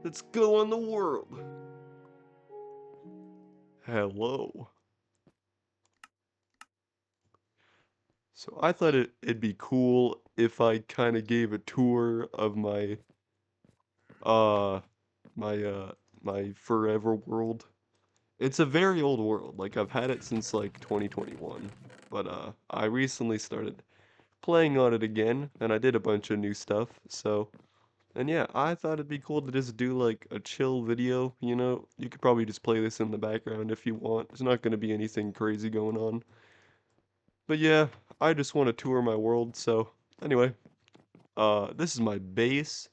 Let's go on the world. Hello. So I thought it'd be cool if I kind of gave a tour of uh my my forever world. It's a very old world. Like I've had it since like 2021. But I recently started playing on it again and I did a bunch of new stuff. So, and yeah, I thought it'd be cool to just do like a chill video, you know? You could probably just play this in the background if you want. There's not going to be anything crazy going on. But yeah, I just want to tour my world. So, anyway, this is my base.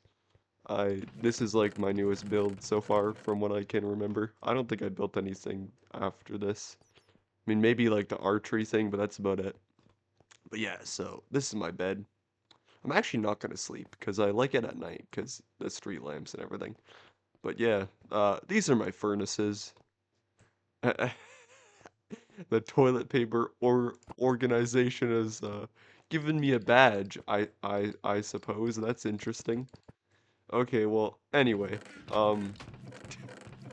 This is like my newest build so far from what I can remember. I don't think I built anything after this. I mean, maybe like the archery thing, but that's about it. But yeah, so this is my bed. I'm actually not gonna sleep because I like it at night because the street lamps and everything. But yeah, these are my furnaces. The toilet paper or organization has given me a badge. I suppose that's interesting. Okay, well, anyway, um,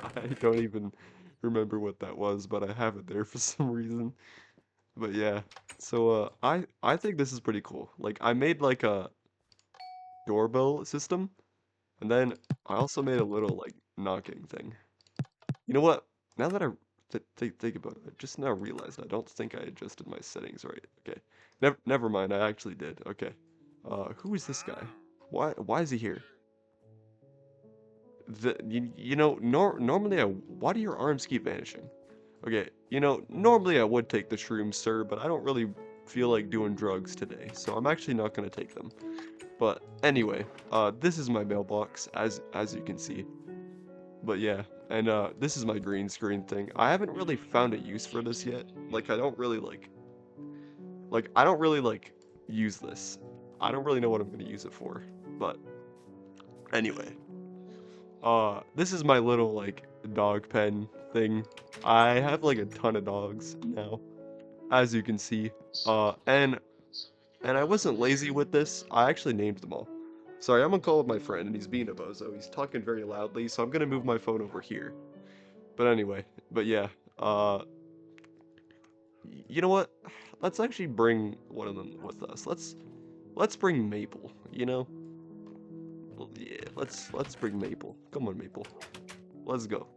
I don't even remember what that was, but I have it there for some reason. But yeah, so I think this is pretty cool. Like I made like a doorbell system, and then I also made a little like knocking thing. You know what? Now that I think about it, I just now realized I don't think I adjusted my settings right. Okay, never mind. I actually did. Okay, who is this guy? Why is he here? You know normally why do your arms keep vanishing? Okay, you know normally I would take the shrooms, sir, but I don't really feel like doing drugs today, so I'm actually not gonna take them. But anyway, this is my mailbox as you can see. But yeah, and this is my green screen thing. I haven't really found a use for this yet. Like I don't really like I don't really like use this. I don't really know what I'm gonna use it for. But anyway, this is my little like dog pen thing. I have like a ton of dogs now, as you can see. And I wasn't lazy with this. I actually named them all. Sorry, I'm on call with my friend and he's being a bozo. He's talking very loudly, so I'm gonna move my phone over here. But anyway, but yeah, uh, you know what? Let's actually bring one of them with us. Let's bring Maple. You know, well, yeah, let's bring Maple. Come on, Maple. Let's go.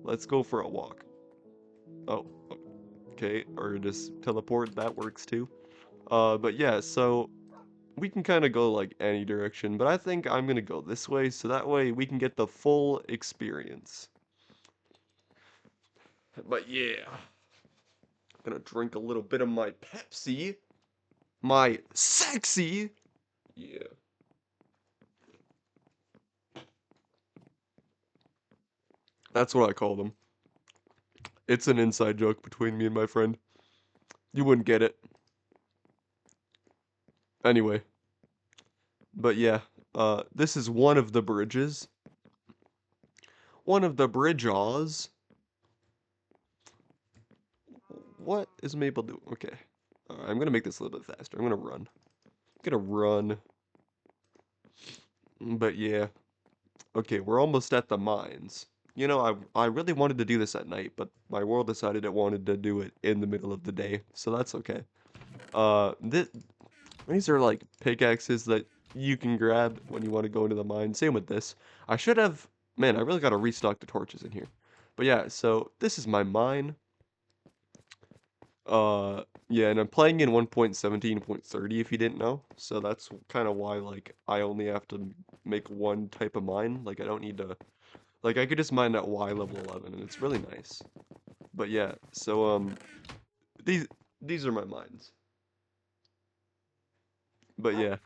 Let's go for a walk. Oh, okay, or just teleport. That works too. But yeah, so we can kind of go like any direction, but I think I'm gonna go this way, so that way we can get the full experience. But yeah, gonna drink a little bit of my Pepsi, my sexy. Yeah. That's what I call them. It's an inside joke between me and my friend. You wouldn't get it. Anyway, but yeah, this is one of the bridges. One of the bridges. What is Maple doing? Okay. I'm gonna make this a little bit faster. I'm gonna run. I'm gonna run. But yeah. Okay, we're almost at the mines. You know, I really wanted to do this at night, but my world decided it wanted to do it in the middle of the day, so that's okay. These are like pickaxes that you can grab when you want to go into the mine. Same with this. I should have, man, I really got to restock the torches in here. But yeah, so this is my mine. Yeah, and I'm playing in 1.17.30 if you didn't know. So that's kind of why like I only have to make one type of mine. Like I don't need to, like I could just mine at Y level 11 and it's really nice. But yeah, so these these are my mines. But yeah,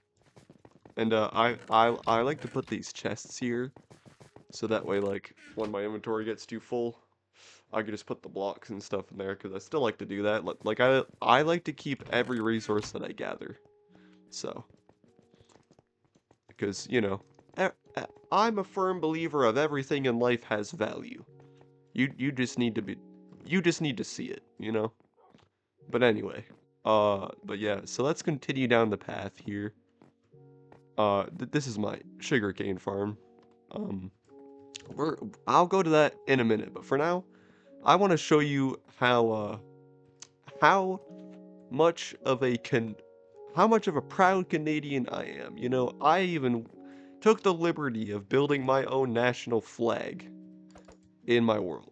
and I like to put these chests here. So that way, like, when my inventory gets too full, I can just put the blocks and stuff in there, because I still like to do that. Like, I like to keep every resource that I gather. So, because, you know, I'm a firm believer of everything in life has value. You just need to be, you just need to see it, you know? But anyway, but yeah, so let's continue down the path here. This is my sugarcane farm. Um, we're I'll go to that in a minute, but for now, I want to show you how much of a can how much of a proud Canadian I am. You know, I even took the liberty of building my own national flag in my world.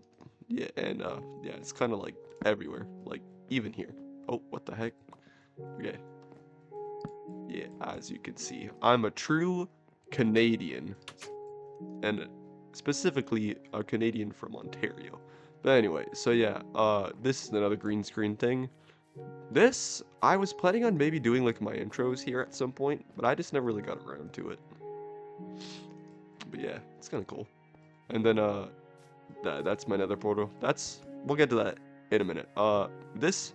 Yeah, and yeah, it's kind of like everywhere, like even here. Oh, what the heck? Okay. Yeah, as you can see, I'm a true Canadian, and specifically a Canadian from Ontario. But anyway, so yeah, this is another green screen thing. This, I was planning on maybe doing like my intros here at some point, but I just never really got around to it. But yeah, it's kind of cool. And then, that's my nether portal. We'll get to that in a minute. This,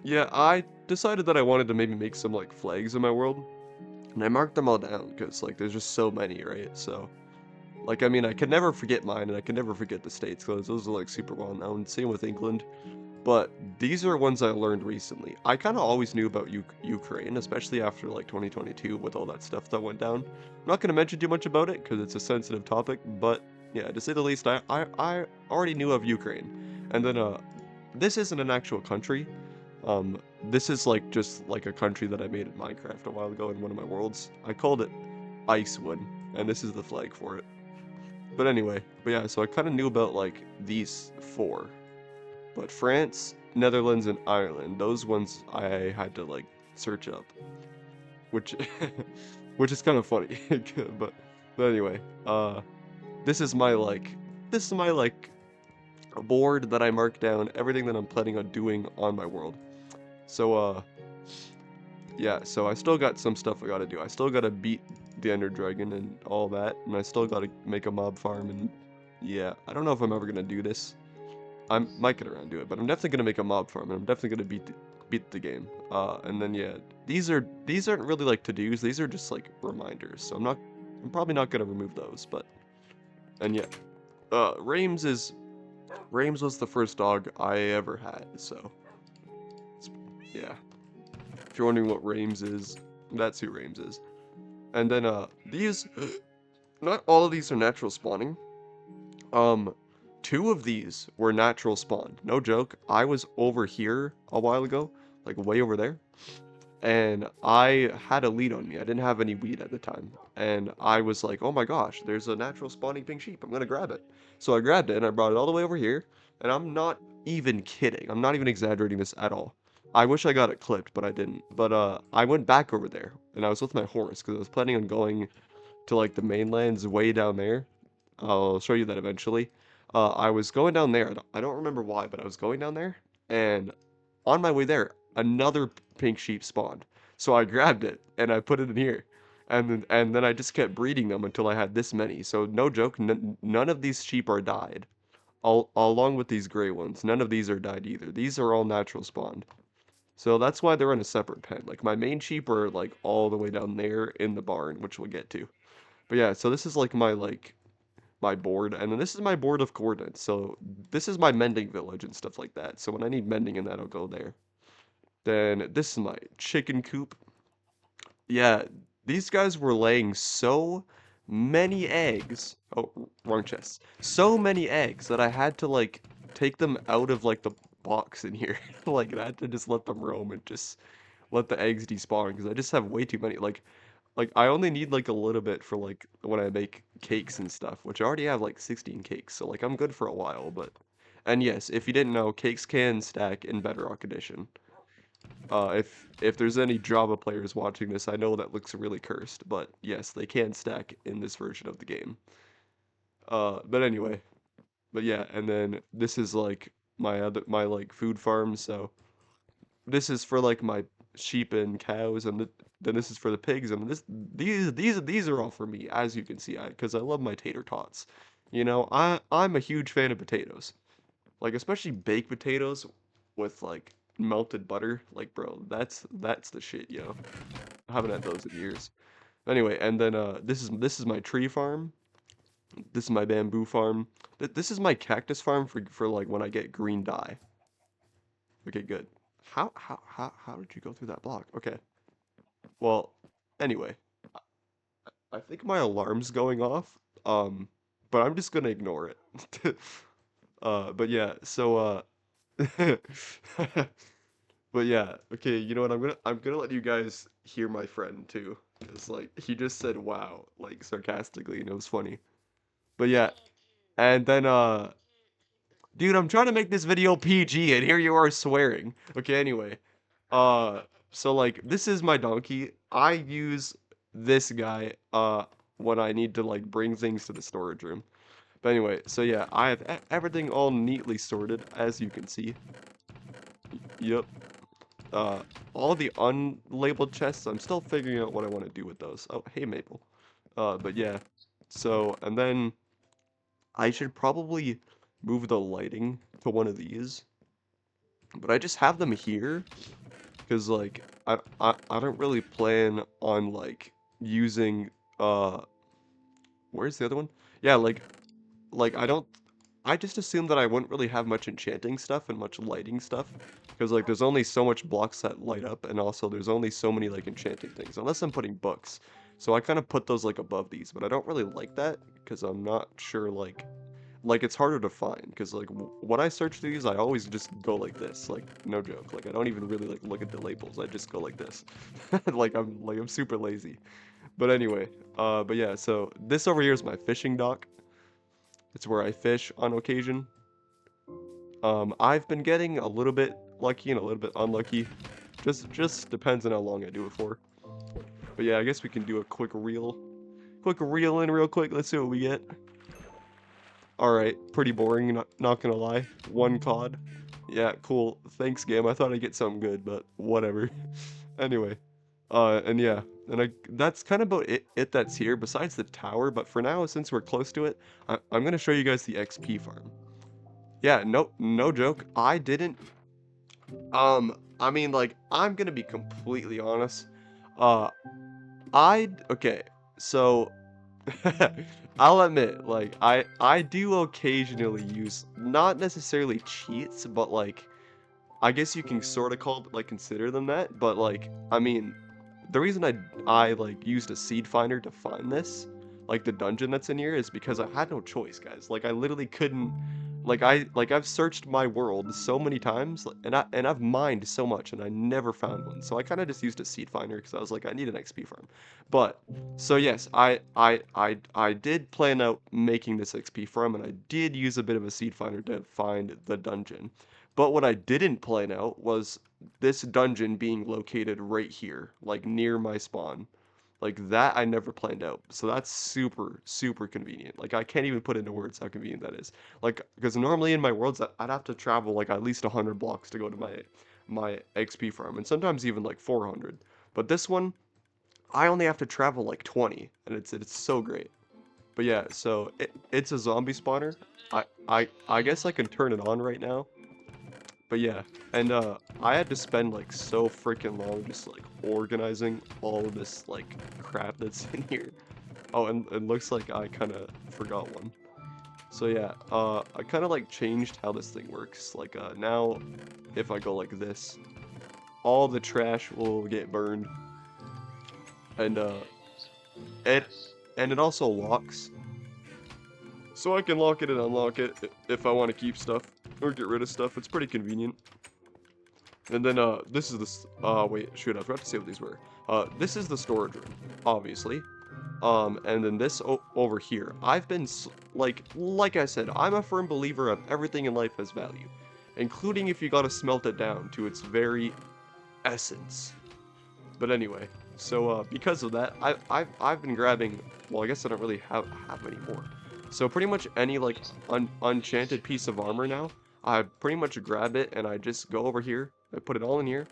yeah, I decided that I wanted to maybe make some like flags in my world, and I marked them all down because like there's just so many, right? So, like, I mean, I can never forget mine, and I can never forget the states because those are like super well known. Same with England. But these are ones I learned recently. I kind of always knew about Ukraine, especially after like 2022 with all that stuff that went down. I'm not going to mention too much about it because it's a sensitive topic, but yeah, to say the least, I already knew of Ukraine. And then this isn't an actual country. This is like just like a country that I made in Minecraft a while ago in one of my worlds. I called it Icewood, and this is the flag for it. But anyway, but yeah, so I kind of knew about like these four. But France, Netherlands, and Ireland, those ones I had to like search up, which which is kind of funny. but but anyway, this is my like this is my like board that I mark down everything that I'm planning on doing on my world. So yeah, so I still got some stuff I gotta do. I still gotta beat the Ender Dragon and all that, and I still gotta make a mob farm and yeah, I don't know if I'm ever gonna do this. I might get around to it, but I'm definitely gonna make a mob farm, and I'm definitely gonna beat the game. And then yeah, these aren't really like to-dos. These are just like reminders. So I'm probably not gonna remove those. But and yeah, Rames is Rames was the first dog I ever had. So yeah, if you're wondering what Rames is, that's who Rames is. And then these, not all of these are natural spawning. Um, two of these were natural spawned. No joke. I was over here a while ago, like way over there, and I had a lead on me. I didn't have any weed at the time, and I was like, "Oh my gosh, there's a natural spawning pink sheep. I'm gonna grab it." So I grabbed it and I brought it all the way over here, and I'm not even kidding. I'm not even exaggerating this at all. I wish I got it clipped, but I didn't. But I went back over there, and I was with my horse because I was planning on going to like the mainlands way down there. I'll show you that eventually. I was going down there. I don't remember why, but I was going down there, and on my way there, another pink sheep spawned. So I grabbed it and I put it in here, and then I just kept breeding them until I had this many. So no joke, none of these sheep are died. Along with these gray ones, none of these are died either. These are all natural spawned. So that's why they're in a separate pen. Like my main sheep are like all the way down there in the barn, which we'll get to. But yeah, so this is like my board, and then this is my board of coordinates. So this is my mending village and stuff like that. So when I need mending in that, I'll go there. Then this is my chicken coop. Yeah, these guys were laying so many eggs. Oh, wrong chest. So many eggs that I had to like take them out of like the box in here. Like I had to just let them roam and just let the eggs despawn because I just have way too many. Like I only need like a little bit for like when I make cakes and stuff, which I already have like 16 cakes, so like I'm good for a while, but and yes, if you didn't know, cakes can stack in Bedrock Edition. If there's any Java players watching this, I know that looks really cursed, but yes, they can stack in this version of the game. But anyway, but yeah, and then this is like my like food farm, so this is for like my sheep and cows, and then this is for the pigs, and these are all for me, as you can see, because I love my tater tots. You know, I'm a huge fan of potatoes, like especially baked potatoes with like melted butter. Like, bro, that's the shit, yo. I haven't had those in years. Anyway, and then this is my tree farm. This is my bamboo farm. This is my cactus farm for like when I get green dye. Okay, good. How did you go through that block? Okay. Well, anyway, I think my alarm's going off. But I'm just gonna ignore it. But yeah, so but yeah, okay, you know what? I'm gonna let you guys hear my friend too, because like he just said wow, like sarcastically, and it was funny. But yeah, and then dude, I'm trying to make this video PG, and here you are swearing. Okay, anyway, uh, so like this is my donkey. I use this guy when I need to like bring things to the storage room. But anyway, so yeah, I have everything all neatly sorted, as you can see. Yep. Uh, all the unlabeled chests, I'm still figuring out what I want to do with those. Oh, hey, Maple. But yeah. So, and then I should probably move the lighting to one of these. But I just have them here because, like, I don't really plan on, like, using, uh, where's the other one? Yeah, like I don't I just assumed that I wouldn't really have much enchanting stuff and much lighting stuff because like there's only so much blocks that light up and also there's only so many like enchanting things unless I'm putting books. So I kind of put those like above these, but I don't really like that because I'm not sure like it's harder to find because like when I search these I always just go like this, like no joke. Like I don't even really like look at the labels. I just go like this. Like I'm super lazy. But anyway, but yeah, so this over here is my fishing dock. It's where I fish on occasion. I've been getting a little bit lucky and a little bit unlucky. Just depends on how long I do it for. But yeah, I guess we can do a quick reel. Quick reel in real quick. Let's see what we get. Alright, pretty boring, not gonna lie. One cod. Yeah, cool. Thanks, game. I thought I'd get something good, but whatever. Anyway, and yeah, and that's kind of about it that's here, besides the tower, but for now, since we're close to it, I'm gonna show you guys the XP farm. Yeah, no joke. I didn't. I mean, like, I'm gonna be completely honest. Uh, okay. So, I'll admit, like, I do occasionally use not necessarily cheats, but like I guess you can sort of call like consider them that, but like I mean, the reason I like used a seed finder to find this, like the dungeon that's in here, is because I had no choice, guys. Like I literally couldn't, I've searched my world so many times, and I've mined so much, and I never found one. So I kind of just used a seed finder because I was like I need an XP farm. But so yes, I did plan out making this XP farm, and I did use a bit of a seed finder to find the dungeon. But what I didn't plan out was this dungeon being located right here, like near my spawn. Like that I never planned out. So that's super, super convenient. Like I can't even put into words how convenient that is. Like, because normally in my worlds I'd have to travel like at least 100 blocks to go to my XP farm, and sometimes even like 400. But this one, I only have to travel like 20, and it's so great. But yeah, so it's a zombie spawner. I guess I can turn it on right now. But yeah, and I had to spend like so freaking long just like organizing all of this like crap that's in here. Oh, and it looks like I kind of forgot one. So yeah, I kind of like changed how this thing works. Like now, if I go like this, all the trash will get burned, and it and it also locks. So I can lock it and unlock it if I want to keep stuff or get rid of stuff. It's pretty convenient. And then, this is wait, shoot, I forgot to say what these were. This is the storage room, obviously. And then this over here. I've been, like I said, I'm a firm believer of everything in life has value. Including if you gotta smelt it down to its very essence. But anyway, so, because of that, I've been grabbing, well, I guess I don't really have any more. So pretty much any, like, enchanted piece of armor now, I pretty much grab it and I just go over here, I put it all in here.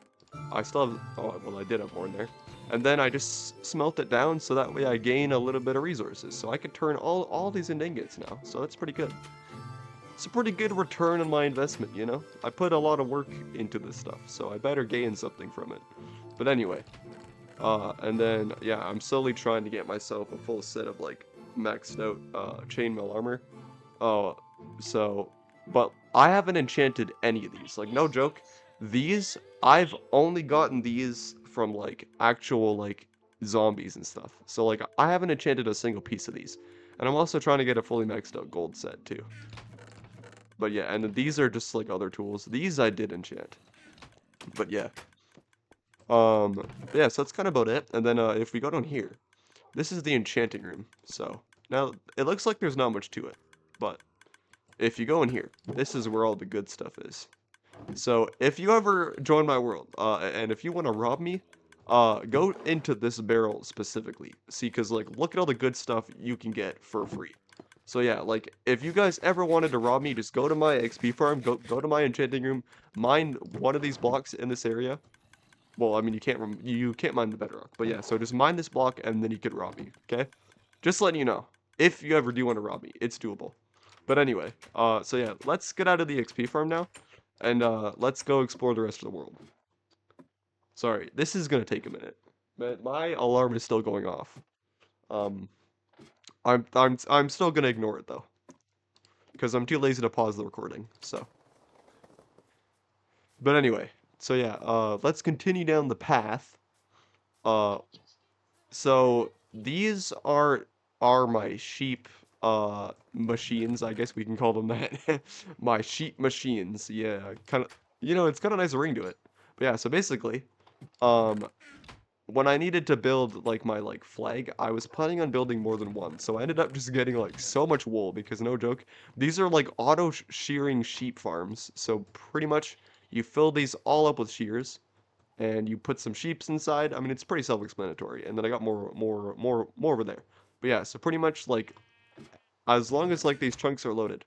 I still have, oh, well, I did have more in there. And then I just smelt it down so that way I gain a little bit of resources. So I could turn all these into ingots now, so that's pretty good. It's a pretty good return on my investment, you know? I put a lot of work into this stuff, so I better gain something from it. But anyway, and then, yeah, I'm slowly trying to get myself a full set of, like, maxed out, chainmail armor. Oh, so, but I haven't enchanted any of these, like, no joke. These, I've only gotten these from, like, actual, like, zombies and stuff. So like I haven't enchanted a single piece of these. And I'm also trying to get a fully maxed out gold set too. But yeah, and then these are just like other tools. These I did enchant. But yeah. Yeah, so that's kind of about it. And then if we go down here, this is the enchanting room. So now it looks like there's not much to it. But if you go in here, this is where all the good stuff is. So if you ever join my world, and if you want to rob me, go into this barrel specifically. See, because like look at all the good stuff you can get for free. So yeah, like if you guys ever wanted to rob me, just go to my XP farm, go to my enchanting room, mine one of these blocks in this area. Well, I mean you can't mine the bedrock, but yeah, so just mine this block and then you could rob me, okay? Just letting you know. If you ever do want to rob me, it's doable. But anyway, so yeah, let's get out of the XP farm now, and let's go explore the rest of the world. Sorry, this is gonna take a minute. My alarm is still going off. Um, I'm still gonna ignore it though, because I'm too lazy to pause the recording. So, but anyway, so yeah, let's continue down the path. Uh, So these are my sheep machines, I guess we can call them that. My sheep machines. Yeah, kind of it's got a nice ring to it. But yeah, so basically, um when I needed to build like my like flag, I was planning on building more than one. So I ended up just getting like so much wool because no joke, these are like auto shearing sheep farms. So pretty much you fill these all up with shears and you put some sheeps inside. I mean, it's pretty self-explanatory. And then I got more over there. But yeah, so pretty much like as long as like these chunks are loaded,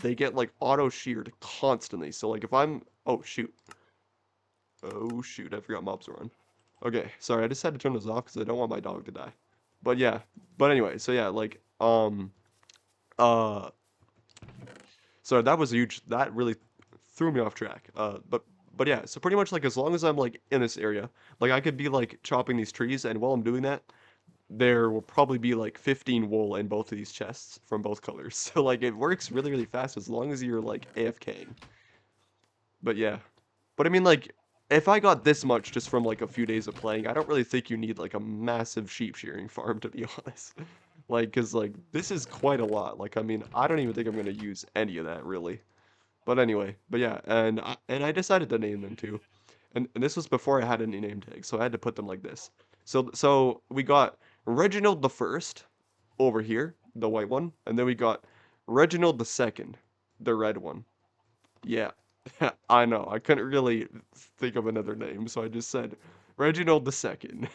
they get like auto sheared constantly. So like if I'm oh shoot, I forgot mobs are on. Okay, sorry, I just had to turn this off because I don't want my dog to die. But yeah, but anyway, so yeah, like uh so that was huge. That really threw me off track. But yeah, so pretty much like as long as I'm like in this area, like I could be like chopping these trees, and while I'm doing that, there will probably be like 15 wool in both of these chests from both colors. So like it works really really fast as long as you're like AFKing. But yeah, but I mean like if I got this much just from like a few days of playing, I don't really think you need like a massive sheep shearing farm to be honest. Like, cause like this is quite a lot. Like I mean, I don't even think I'm gonna use any of that really. But anyway, but yeah, and I decided to name them too. And this was before I had any name tags, so I had to put them like this. So we got Reginald the First over here, the white one, and then we got Reginald the Second, the red one. Yeah, I know. I couldn't really think of another name, so I just said Reginald the Second.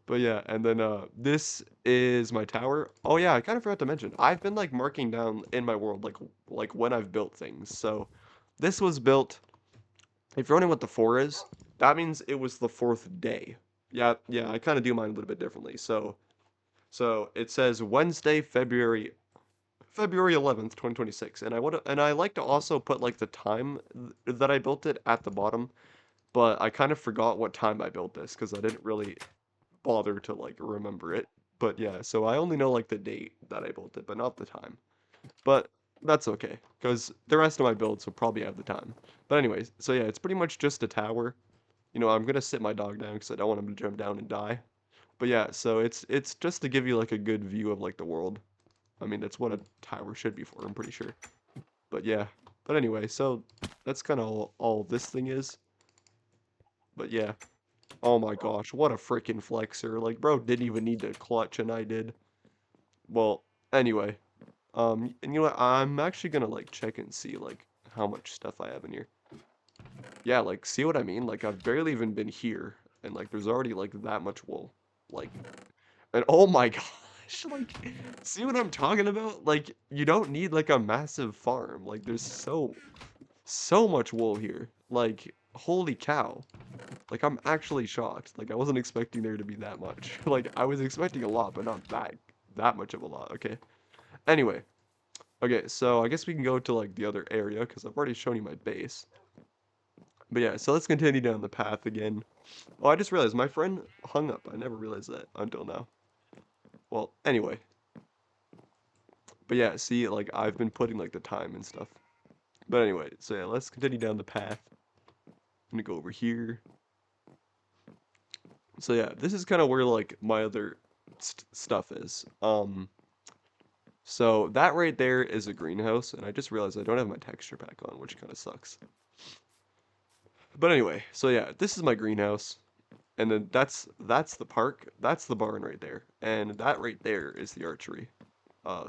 But yeah, and then this is my tower. Oh yeah, I kind of forgot to mention. I've been like marking down in my world like when I've built things. So this was built. If you're wondering what the 4 is, that means it was the 4th day. Yeah, yeah, I kind of do mine a little bit differently. So it says Wednesday, February 11th, 2026. And I like to also put like the time that I built it at the bottom, but I kind of forgot what time I built this because I didn't really bother to like remember it. But yeah, so I only know like the date that I built it, but not the time. But that's okay because the rest of my builds will probably have the time. But anyways, so yeah, it's pretty much just a tower. I'm gonna sit my dog down because I don't want him to jump down and die. But yeah, so it's just to give you like a good view of like the world. I mean, that's what a tower should be for, I'm pretty sure. But yeah. But anyway, so that's kind of all this thing is. But yeah. Oh my gosh, what a freaking flexer. Like, bro didn't even need to clutch and I did. Well, anyway. And you know what? I'm actually gonna like check and see like how much stuff I have in here. Yeah, like see what I mean? Like I've barely even been here and like there's already like that much wool. Like and oh my gosh, like see what I'm talking about? Like you don't need like a massive farm. Like there's so much wool here. Like holy cow. Like I'm actually shocked. Like I wasn't expecting there to be that much. Like I was expecting a lot, but not that much of a lot. Okay. Anyway, okay, so I guess we can go to like the other area because I've already shown you my base. But yeah, so let's continue down the path again. Oh, I just realized my friend hung up. I never realized that until now. Well, anyway. But yeah, see, like I've been putting like the time and stuff. But anyway, so yeah, let's continue down the path. I'm gonna go over here. So yeah, this is kind of where like my other stuff is. So that right there is a greenhouse, and I just realized I don't have my texture pack on, which kind of sucks. But anyway, so yeah, this is my greenhouse, and then that's the park, that's the barn right there, and that right there is the archery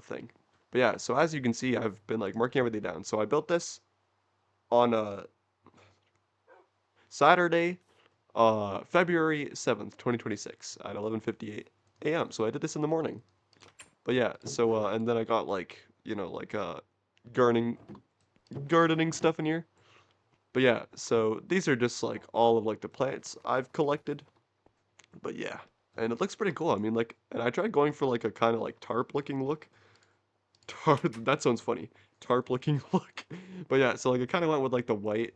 thing. But yeah, so as you can see, I've been like marking everything down. So I built this on Saturday, February 7th, 2026 at 11:58 a.m. So I did this in the morning. But yeah, so and then I got like, like gardening gardening stuff in here. But yeah, so these are just like all of like the plants I've collected. But yeah, and it looks pretty cool. I mean, like, and I tried going for like a kind of like tarp looking look. That sounds funny. Tarp looking look. But yeah, so like I kind of went with like the white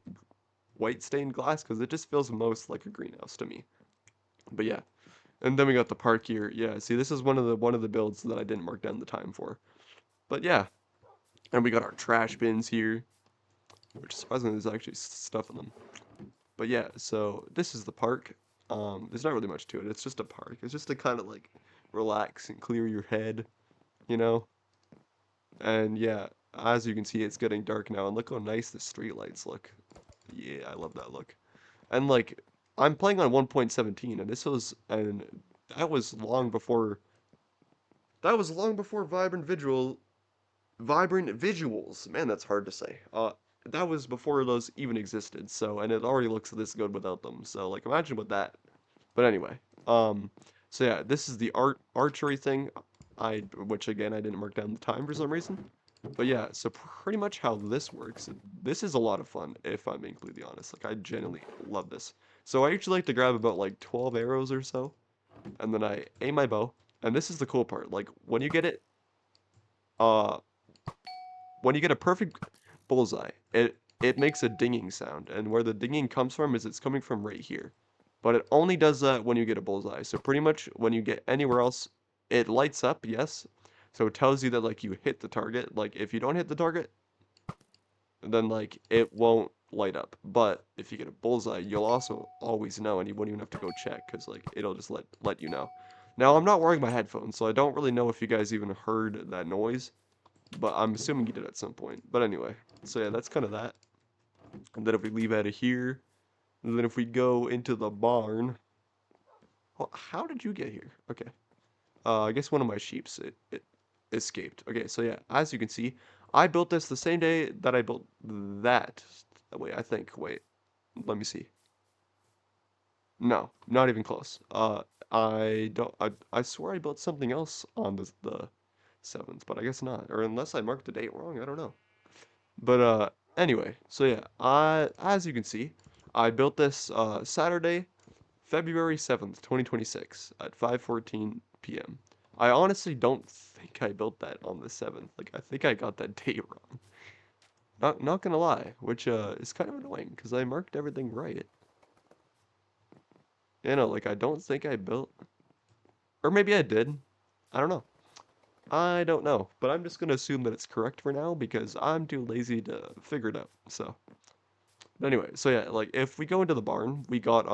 stained glass because it just feels most like a greenhouse to me. But yeah, and then we got the park here. Yeah, see, this is one of the builds that I didn't mark down the time for. But yeah, and we got our trash bins here, which surprisingly there's actually stuff in them. But yeah, so this is the park. There's not really much to it. It's just a park. It's just to kind of like relax and clear your head, you know? And yeah, as you can see, it's getting dark now, and look how nice the street lights look. Yeah, I love that look. And like, I'm playing on 1.17, and that was long before vibrant visuals. Man, that's hard to say. That was before those even existed. So, and it already looks this good without them. So, like, imagine with that. But anyway, so yeah, this is the archery thing. Which again, I didn't mark down the time for some reason. But yeah, so pretty much how this works. This is a lot of fun, if I'm being completely honest. Like, I genuinely love this. So I usually like to grab about like 12 arrows or so, and then I aim my bow. And this is the cool part. Like, uh, when you get a perfect bullseye, it makes a dinging sound, and where the dinging comes from is it's coming from right here. But it only does that when you get a bullseye. So pretty much when you get anywhere else, it lights up, yes. So it tells you that like you hit the target. Like if you don't hit the target, then like it won't light up. But if you get a bullseye, you'll also always know, and you won't even have to go check because like it'll just let you know. Now I'm not wearing my headphones, so I don't really know if you guys even heard that noise, but I'm assuming you did at some point. But anyway, so yeah, that's kind of that. And then if we leave out of here, and then if we go into the barn, well, how did you get here? Okay. I guess one of my sheeps it escaped. Okay, so yeah, as you can see, I built this the same day that I built that. Wait, I think. Wait, let me see. No, not even close. I don't. I swear I built something else on the 7th, but I guess not. Or unless I marked the date wrong, I don't know. But anyway, so yeah, as you can see, I built this Saturday, February 7th, 2026 at 5:14 p.m. I honestly don't think I built that on the 7th. Like I think I got that date wrong. Not gonna lie, which is kind of annoying because I marked everything right. You know, like I don't think I built, or maybe I did. I don't know. I don't know, but I'm just gonna assume that it's correct for now because I'm too lazy to figure it out. So, but anyway, so yeah, like if we go into the barn, we got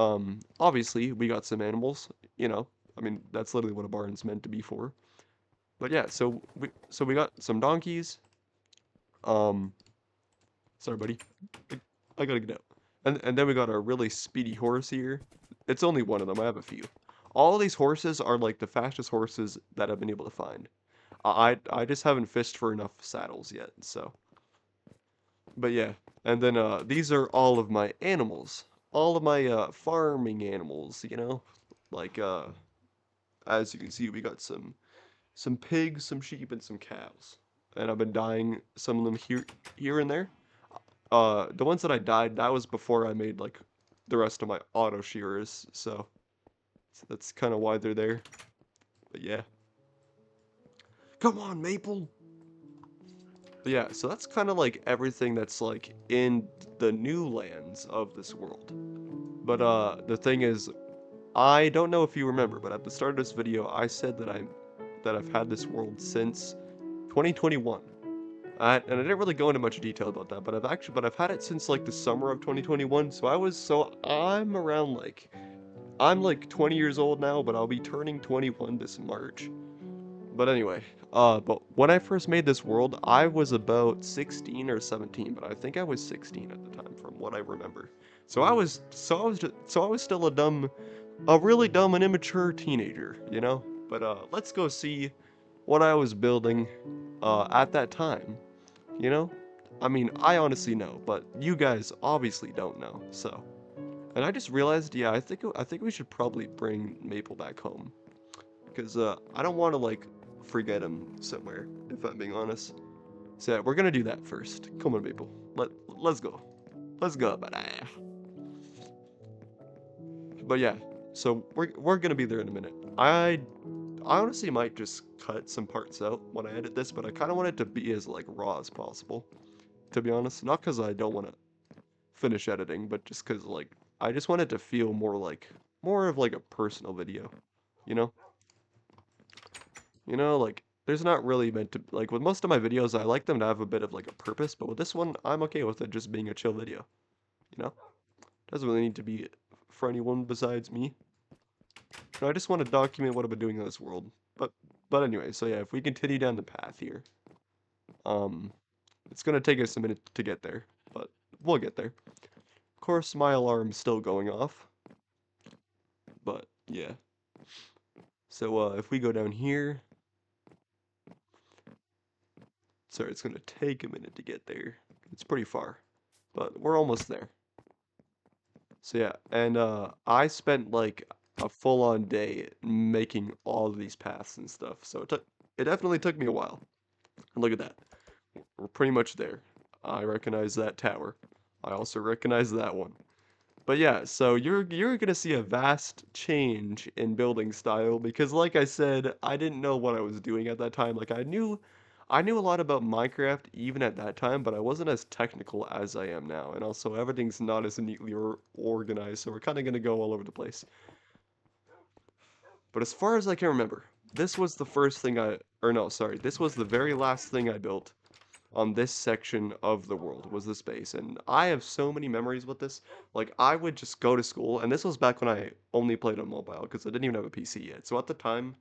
obviously we got some animals, you know. I mean, that's literally what a barn's meant to be for. But yeah, so we got some donkeys. Um, sorry, buddy. I gotta get out. And then we got a really speedy horse here. It's only one of them. I have a few. All of these horses are like the fastest horses that I've been able to find. I just haven't fished for enough saddles yet, so. But yeah, and then these are all of my animals, all of my farming animals, you know, like as you can see, we got some pigs, some sheep, and some cows, and I've been dyeing some of them here and there. The ones that I dyed, that was before I made like the rest of my auto shearers, so that's kind of why they're there. But yeah, come on, Maple. But yeah, so that's kind of like everything that's like in the new lands of this world. But the thing is, I don't know if you remember, but at the start of this video, I said that I've had this world since 2021. And I didn't really go into much detail about that, but I've had it since like the summer of 2021. So I'm around like I'm like 20 years old now, but I'll be turning 21 this March. But anyway, but when I first made this world, I was about 16 or 17, but I think I was 16 at the time, from what I remember. So I was still a really dumb and immature teenager, you know? But let's go see what I was building, at that time, you know? I mean, I honestly know, but you guys obviously don't know, so. And I just realized, yeah, I think we should probably bring Maple back home. Because I don't want to like forget him somewhere, if I'm being honest. So yeah, we're gonna do that first. Come on, people. Let's go. Let's go, but yeah. So we're gonna be there in a minute. I honestly might just cut some parts out when I edit this, but I kind of want it to be as like raw as possible. To be honest, not because I don't want to finish editing, but just because like I just want it to feel more of like a personal video, you know? You know, like, there's not really meant to, like, with most of my videos, I like them to have a bit of, like, a purpose, but with this one, I'm okay with it just being a chill video, you know? Doesn't really need to be for anyone besides me. No, I just want to document what I've been doing in this world. But anyway, so yeah, if we continue down the path here, um, it's gonna take us a minute to get there, but we'll get there. Of course, my alarm's still going off, but yeah. So, if we go down here, sorry, it's gonna take a minute to get there. It's pretty far, but we're almost there. So yeah, and I spent like a full-on day making all of these paths and stuff. So it definitely took me a while. And look at that. We're pretty much there. I recognize that tower. I also recognize that one. But yeah, so you're gonna see a vast change in building style because like I said, I didn't know what I was doing at that time. Like I knew a lot about Minecraft even at that time, but I wasn't as technical as I am now. And also everything's not as neatly organized, so we're kind of gonna go all over the place. But as far as I can remember, this was the first thing or no, sorry, this was the very last thing I built on this section of the world was this base, and I have so many memories with this. Like I would just go to school, and this was back when I only played on mobile because I didn't even have a PC yet. So at the time,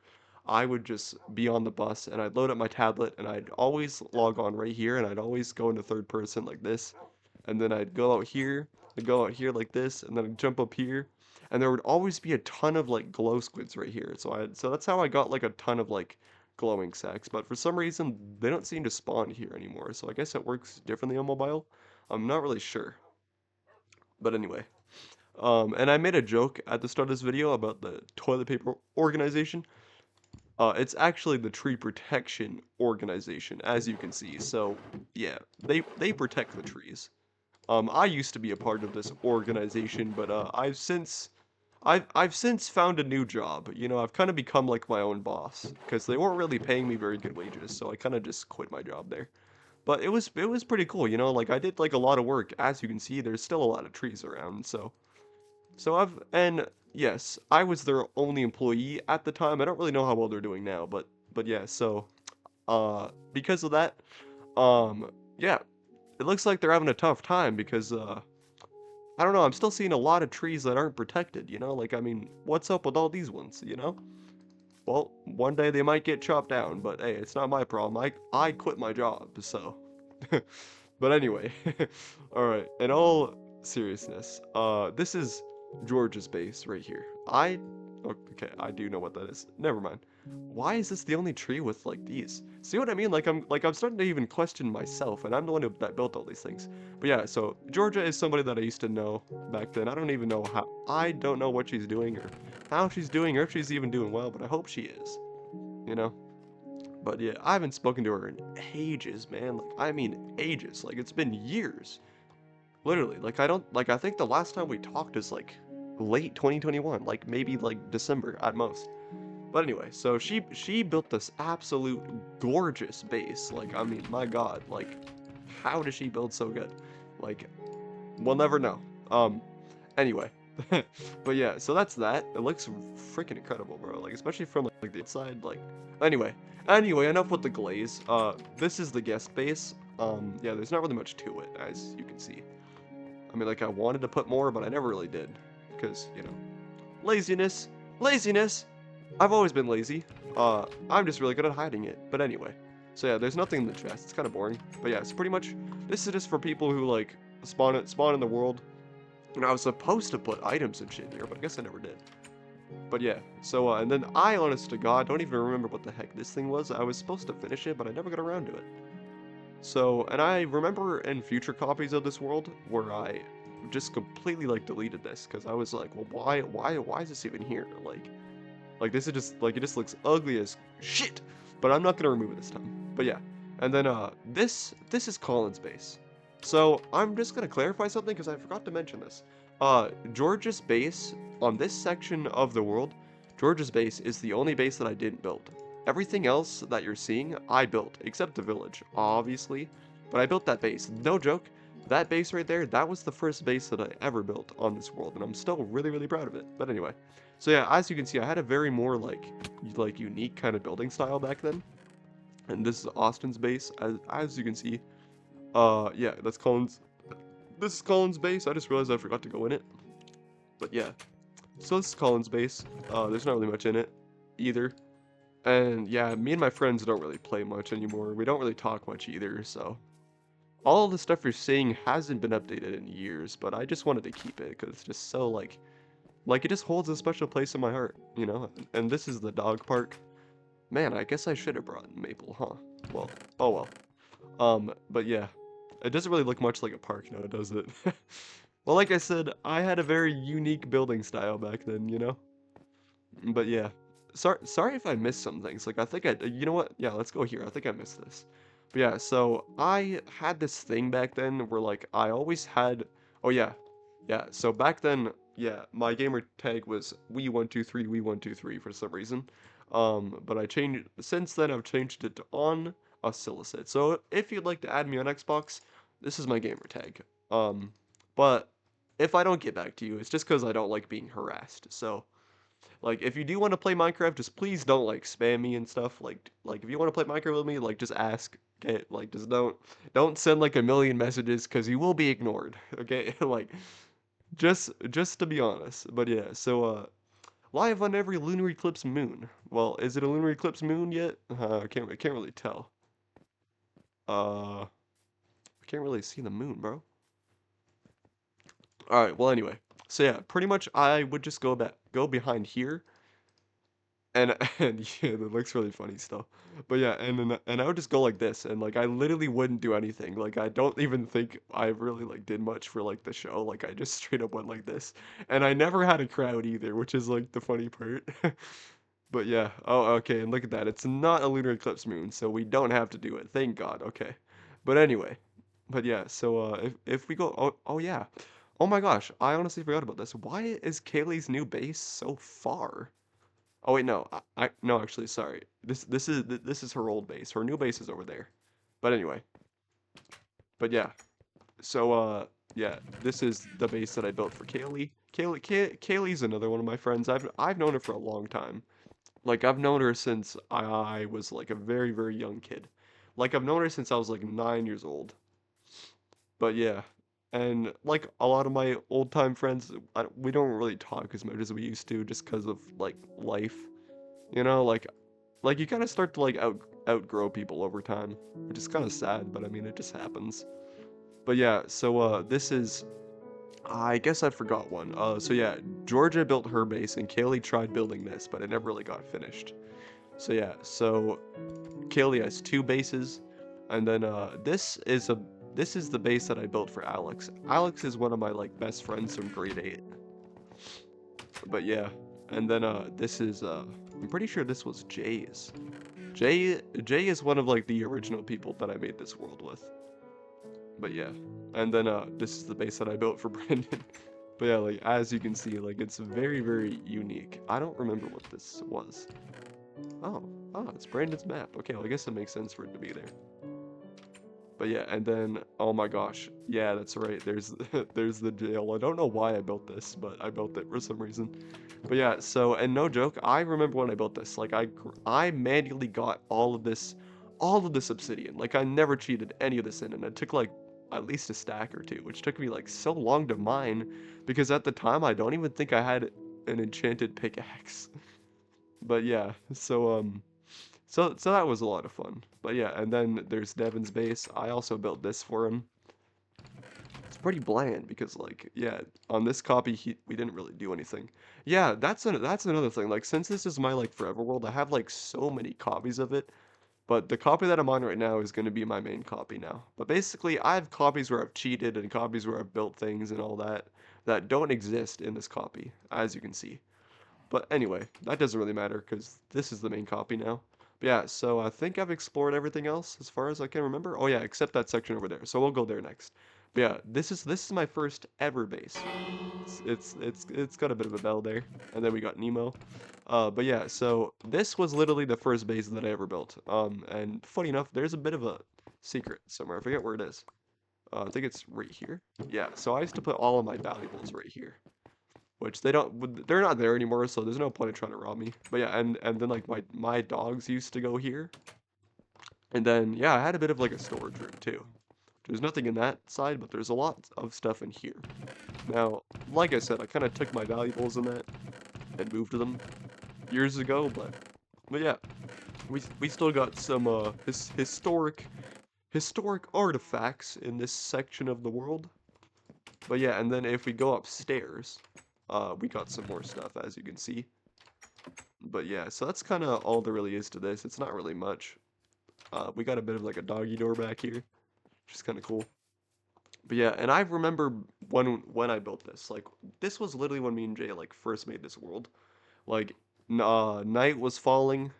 I would just be on the bus and I'd load up my tablet and I'd always log on right here and I'd always go into third person like this, and then I'd go out here, I'd go out here like this, and then I'd jump up here, and there would always be a ton of like glow squids right here. So that's how I got like a ton of like glowing sacks, but for some reason they don't seem to spawn here anymore. So I guess it works differently on mobile. I'm not really sure. But anyway, and I made a joke at the start of this video about the toilet paper organization. It's actually the tree protection organization, as you can see. So yeah, they protect the trees. I used to be a part of this organization, but I've since found a new job. You know, I've kind of become like my own boss because they weren't really paying me very good wages, so I kind of just quit my job there. But it was pretty cool, you know, like I did like a lot of work. As you can see, there's still a lot of trees around, so and yes, I was their only employee at the time. I don't really know how well they're doing now, but yeah, so because of that, yeah, it looks like they're having a tough time because I don't know, I'm still seeing a lot of trees that aren't protected, you know? Like, I mean, what's up with all these ones, you know? Well, one day they might get chopped down, but hey, it's not my problem. I quit my job, so. But anyway, all right. In all seriousness, this is George's base right here. Okay, I do know what that is. Never mind. Why is this the only tree with like these? See what I mean? I'm starting to even question myself, and I'm the one that built all these things. But yeah, so Georgia is somebody that I used to know back then. I don't even know how. I don't know what she's doing or how she's doing or if she's even doing well, but I hope she is. You know. But yeah, I haven't spoken to her in ages, man. Like, I mean ages. Like, it's been years. Literally. Like, I think the last time we talked is like late 2021. Like, maybe like December at most. But anyway, so she built this absolute gorgeous base. Like, I mean, my God. Like, how does she build so good? Like, we'll never know. Anyway. But yeah, so that's that. It looks freaking incredible, bro. Like, especially from like the inside. Like, anyway, enough with the glaze. This is the guest base. Yeah, there's not really much to it, as you can see. I mean, like, I wanted to put more, but I never really did, because you know. Laziness. Laziness. I've always been lazy. I'm just really good at hiding it. But anyway. So yeah, there's nothing in the chest. It's kind of boring. But yeah, it's pretty much, this is just for people who like spawn in the world. And I was supposed to put items and shit here, but I guess I never did. But yeah, so and then I, honest to God, don't even remember what the heck this thing was. I was supposed to finish it, but I never got around to it. So, and I remember in future copies of this world where I just completely like deleted this because I was like, well, why is this even here? Like this is just like it just looks ugly as shit. But I'm not gonna remove it this time. But yeah, and then this is Colin's base. So I'm just gonna clarify something because I forgot to mention this. George's base on this section of the world, George's base is the only base that I didn't build. Everything else that you're seeing, I built, except the village, obviously. But I built that base. No joke. That base right there, that was the first base that I ever built on this world, and I'm still really, really proud of it. But anyway, so yeah, as you can see, I had a very more like unique kind of building style back then. And this is Austin's base, as you can see. Yeah, that's Colin's. This is Colin's base. I just realized I forgot to go in it. But yeah, so this is Colin's base. There's not really much in it either. And yeah, me and my friends don't really play much anymore. We don't really talk much either, so all the stuff you're seeing hasn't been updated in years, but I just wanted to keep it because it's just so like it just holds a special place in my heart, you know? And this is the dog park. Man, I guess I should have brought Maple, huh? Well, oh well. But yeah, it doesn't really look much like a park now, does it? Well, like I said, I had a very unique building style back then, you know? But yeah, sorry if I missed some things. Like I think you know what? Yeah, let's go here. I think I missed this. But yeah, so I had this thing back then where like I always had. Oh yeah, yeah. So back then, yeah, my gamer tag was we123 we123 for some reason. But I changed since then. I've changed it to on Acilicit. So if you'd like to add me on Xbox, this is my gamer tag. But if I don't get back to you, it's just because I don't like being harassed. So. Like, if you do want to play Minecraft, just please don't, like, spam me and stuff. Like if you want to play Minecraft with me, like, just ask, okay? Like, just don't send, like, a million messages, because you will be ignored, okay? Like, just to be honest. But yeah, so, live on every lunar eclipse moon. Well, is it a lunar eclipse moon yet? I can't really tell. I can't really see the moon, bro. Alright, well, anyway. So yeah, pretty much I would just go behind here. And and yeah, that looks really funny still. But yeah, and I would just go like this, and like I literally wouldn't do anything. Like I don't even think I really like did much for like the show. Like I just straight up went like this, and I never had a crowd either, which is like the funny part. But yeah, oh okay, and look at that. It's not a lunar eclipse moon, so we don't have to do it. Thank God. Okay, but anyway, but yeah. So if we go, oh yeah, oh my gosh, I honestly forgot about this. Why is Kaylee's new base so far? Oh wait, no, no, actually, sorry. This is her old base. Her new base is over there. But anyway, but yeah. So yeah, this is the base that I built for Kaylee. Kaylee's another one of my friends. I've known her for a long time. Like I've known her since I was like a very very young kid. Like I've known her since I was like 9 years old. But yeah, and like a lot of my old time friends, we don't really talk as much as we used to just because of like life. You know, like you kind of start to like outgrow people over time, which is kind of sad, but I mean it just happens. But yeah, so this is I guess I forgot one. So yeah, Georgia built her base and Kaylee tried building this, but it never really got finished. So yeah, so Kaylee has two bases, and then this is the base that I built for Alex. Alex is one of my like best friends from grade 8. But yeah, and then this is I'm pretty sure this was Jay's. Jay is one of like the original people that I made this world with. But yeah, and then this is the base that I built for Brandon. But yeah, like as you can see, like it's very very unique. I don't remember what this was. Oh, it's Brandon's map. Okay, well I guess it makes sense for it to be there. But yeah, and then oh my gosh, yeah, that's right. There's there's the jail. I don't know why I built this, but I built it for some reason. But yeah, so and no joke, I remember when I built this. Like I manually got all of this obsidian. Like I never cheated any of this in, and it took like at least a stack or two, which took me like so long to mine because at the time I don't even think I had an enchanted pickaxe. But yeah, so that was a lot of fun. But yeah, and then there's Devin's base. I also built this for him. It's pretty bland because like yeah, on this copy we didn't really do anything. Yeah, that's another thing. Like since this is my like forever world, I have like so many copies of it. But the copy that I'm on right now is going to be my main copy now. But basically, I have copies where I've cheated and copies where I've built things and all that that don't exist in this copy, as you can see. But anyway, that doesn't really matter because this is the main copy now. But yeah, so I think I've explored everything else as far as I can remember. Oh yeah, except that section over there. So we'll go there next. But yeah, this is my first ever base. It's got a bit of a bell there, and then we got Nemo. But yeah, so this was literally the first base that I ever built. And funny enough, there's a bit of a secret somewhere. I forget where it is. I think it's right here. Yeah, so I used to put all of my valuables right here, which they're not there anymore, so there's no point in trying to rob me. But yeah, and then like my dogs used to go here, and then yeah, I had a bit of like a storage room too. There's nothing in that side, but there's a lot of stuff in here. Now, like I said, I kind of took my valuables in that and moved them years ago, but yeah, we still got some historic artifacts in this section of the world. But yeah, and then if we go upstairs, we got some more stuff as you can see. But yeah, so that's kind of all there really is to this. It's not really much. We got a bit of like a doggy door back here, which is kind of cool. But yeah, and I remember when I built this, like this was literally when me and Jay like first made this world. Like night was falling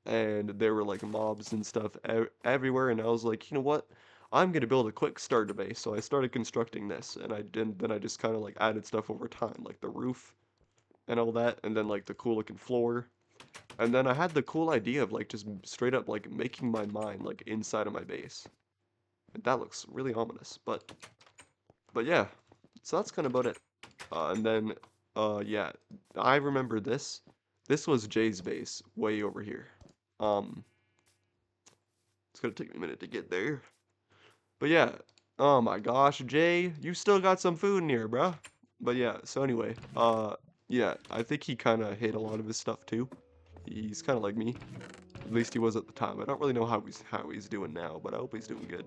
and there were like mobs and stuff everywhere, and I was like, you know what? I'm gonna build a quick starter base. So I started constructing this, and then I just kind of like added stuff over time, like the roof and all that, and then like the cool looking floor. And then I had the cool idea of like just straight up like making my mine like inside of my base. And that looks really ominous, but yeah. So that's kind of about it. And then yeah, I remember this. This was Jay's base way over here. Um it's gonna take me a minute to get there. But yeah. Oh my gosh, Jay, you still got some food in here, bruh. But yeah, so anyway, yeah, I think he kinda hid a lot of his stuff too. He's kinda like me. At least he was at the time. I don't really know how he's doing now, but I hope he's doing good.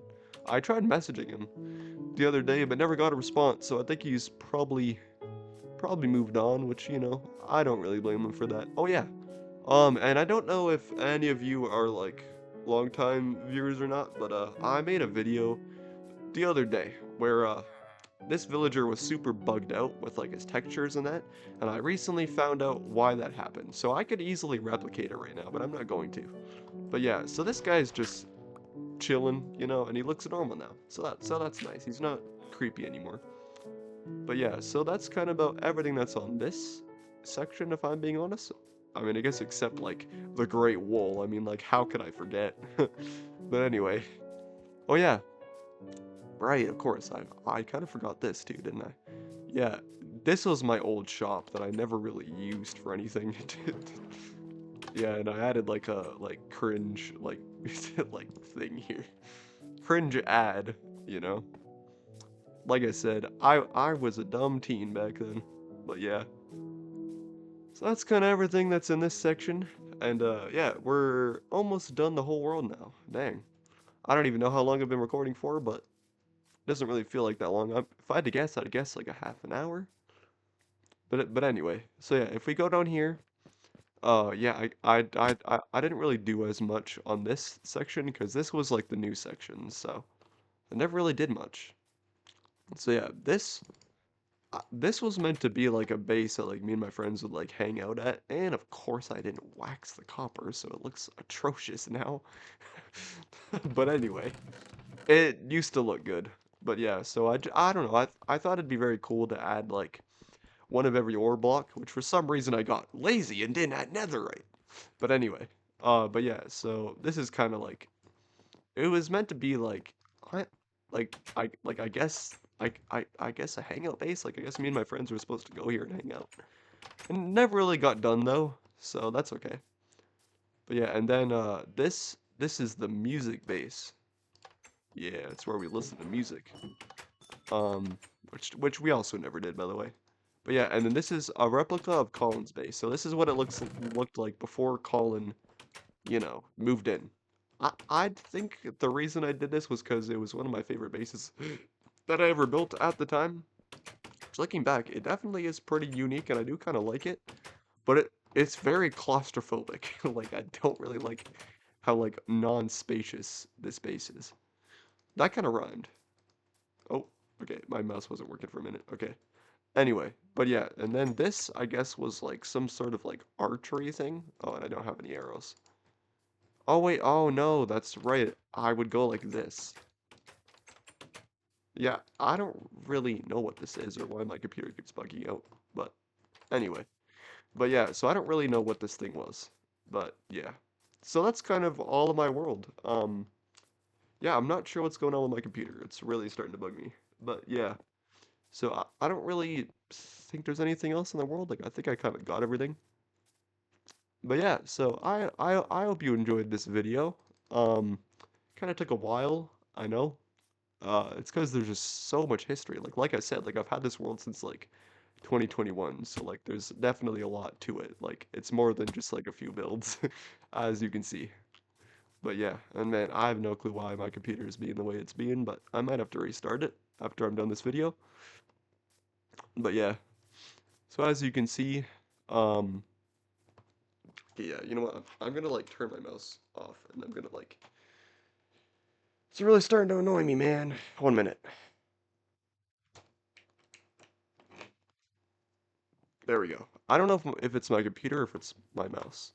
I tried messaging him the other day, but never got a response, so I think he's probably moved on, which, you know, I don't really blame him for that. Oh yeah. And I don't know if any of you are like longtime viewers or not, but I made a video the other day where this villager was super bugged out with like his textures and that, and I recently found out why that happened. So I could easily replicate it right now, but I'm not going to. But yeah, so this guy's just chilling, you know, and he looks normal now. So that's nice. He's not creepy anymore. But yeah, so that's kind of about everything that's on this section, if I'm being honest. I mean, I guess except like the Great Wall. I mean, like, how could I forget? But anyway. Oh yeah, right, of course. I kind of forgot this too, didn't I? Yeah, this was my old shop that I never really used for anything. Yeah, and I added like a like cringe like like thing here. Cringe ad, you know. Like I said, I was a dumb teen back then. But yeah. So that's kind of everything that's in this section. And yeah, we're almost done the whole world now. Dang. I don't even know how long I've been recording for, but it doesn't really feel like that long. If I had to guess, I'd guess like a half an hour. But anyway, so yeah, if we go down here, yeah, I didn't really do as much on this section because this was like the new section, so I never really did much. So yeah, this was meant to be like a base that like me and my friends would like hang out at, and of course I didn't wax the copper, so it looks atrocious now. But anyway, it used to look good. But yeah, so I don't know, I thought it'd be very cool to add like one of every ore block, which for some reason I got lazy and didn't add netherite. But anyway, but yeah, so this is kind of like it was meant to be like I I guess I guess a hangout base. Like I guess me and my friends were supposed to go here and hang out. And never really got done though, so that's okay. But yeah, and then this is the music base. Yeah, it's where we listen to music. Um which we also never did by the way. But yeah, and then this is a replica of Colin's base. So this is what it looked like before Colin, moved in. I think the reason I did this was because it was one of my favorite bases that I ever built at the time. So looking back, it definitely is pretty unique, and I do kind of like it. But it's very claustrophobic. Like I don't really like how like non-spacious this base is. That kind of rhymed. Oh, okay, my mouse wasn't working for a minute. Okay. Anyway, but yeah, and then this, I guess, was like some sort of like archery thing. Oh, and I don't have any arrows. Oh wait, oh no, that's right. I would go like this. Yeah, I don't really know what this is or why my computer keeps bugging out. But anyway. But yeah, so I don't really know what this thing was. But yeah. So that's kind of all of my world. Yeah, I'm not sure what's going on with my computer. It's really starting to bug me. But yeah. So I don't really think there's anything else in the world. Like I think I kind of got everything. But yeah, so I hope you enjoyed this video. Um, kind of took a while, I know. It's because there's just so much history. Like I said, like I've had this world since like 2021, so like there's definitely a lot to it. Like it's more than just like a few builds, as you can see. But yeah, and man, I have no clue why my computer is being the way it's being, but I might have to restart it after I'm done this video. But yeah, so as you can see, um, yeah, you know what? I'm gonna like turn my mouse off, and I'm gonna like. It's really starting to annoy me, man. 1 minute. There we go. I don't know if it's my computer or if it's my mouse.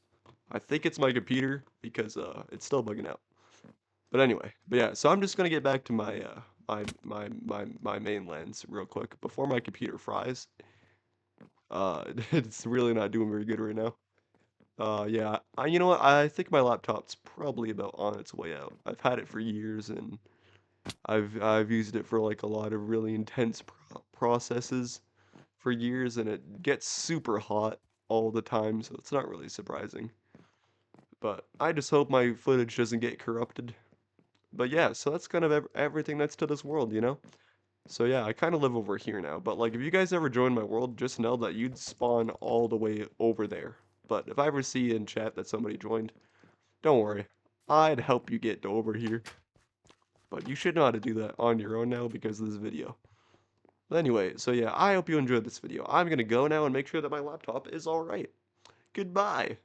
I think it's my computer because it's still bugging out. But anyway, but yeah, so I'm just gonna get back to my mainlands real quick before my computer fries. It's really not doing very good right now. Yeah, you know what? I think my laptop's probably about on its way out. I've had it for years and I've used it for like a lot of really intense processes for years and it gets super hot all the time, so it's not really surprising. But I just hope my footage doesn't get corrupted. But yeah, so that's kind of everything that's to this world, you know? So yeah, I kind of live over here now, but like if you guys ever join my world, just know that you'd spawn all the way over there. But if I ever see in chat that somebody joined, don't worry. I'd help you get over here. But you should know how to do that on your own now because of this video. But anyway, so yeah, I hope you enjoyed this video. I'm gonna go now and make sure that my laptop is alright. Goodbye!